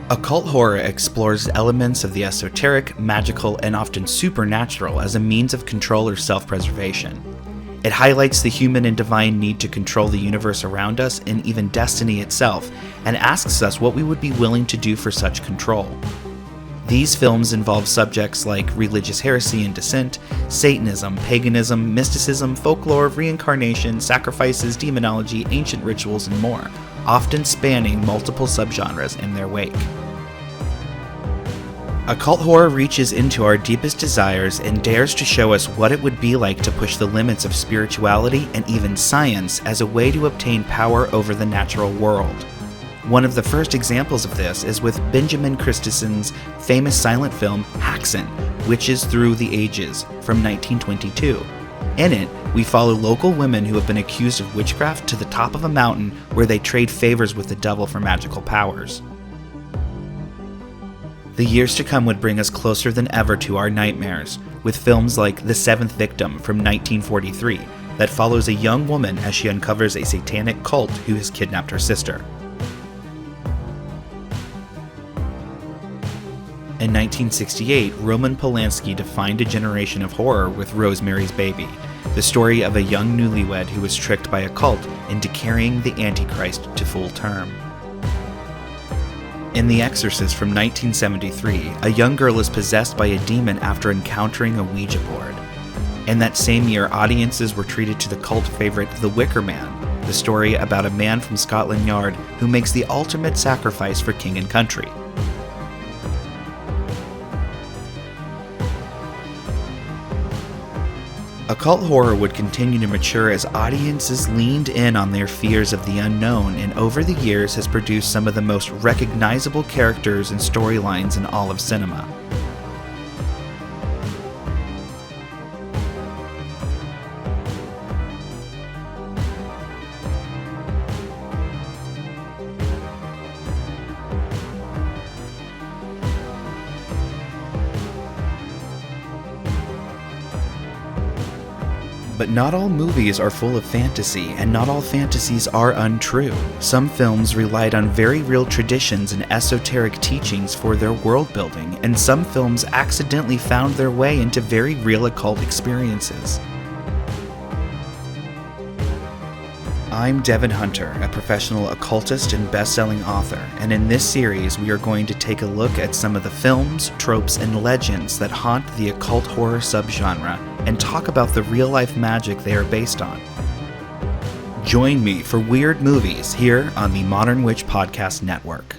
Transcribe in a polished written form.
Occult horror explores elements of the esoteric, magical, and often supernatural as a means of control or self-preservation. It highlights the human and divine need to control the universe around us and even destiny itself, and asks us what we would be willing to do for such control. These films involve subjects like religious heresy and dissent, Satanism, paganism, mysticism, folklore, reincarnation, sacrifices, demonology, ancient rituals, and more, often spanning multiple subgenres in their wake. Occult horror reaches into our deepest desires and dares to show us what it would be like to push the limits of spirituality and even science as a way to obtain power over the natural world. One of the first examples of this is with Benjamin Christensen's famous silent film Häxan, Witches Through the Ages, from 1922. In it, we follow local women who have been accused of witchcraft to the top of a mountain where they trade favors with the devil for magical powers. The years to come would bring us closer than ever to our nightmares, with films like The Seventh Victim from 1943 that follows a young woman as she uncovers a satanic cult who has kidnapped her sister. In 1968, Roman Polanski defined a generation of horror with Rosemary's Baby, the story of a young newlywed who was tricked by a cult into carrying the Antichrist to full term. In The Exorcist from 1973, a young girl is possessed by a demon after encountering a Ouija board. In that same year, audiences were treated to the cult favorite The Wicker Man, the story about a man from Scotland Yard who makes the ultimate sacrifice for king and country. Occult horror would continue to mature as audiences leaned in on their fears of the unknown, and over the years has produced some of the most recognizable characters and storylines in all of cinema. But not all movies are full of fantasy, and not all fantasies are untrue. Some films relied on very real traditions and esoteric teachings for their world building, and some films accidentally found their way into very real occult experiences. I'm Devin Hunter, a professional occultist and best-selling author, and in this series we are going to take a look at some of the films, tropes, and legends that haunt the occult horror subgenre, and talk about the real-life magic they are based on. Join me for Weird Movies here on the Modern Witch Podcast Network.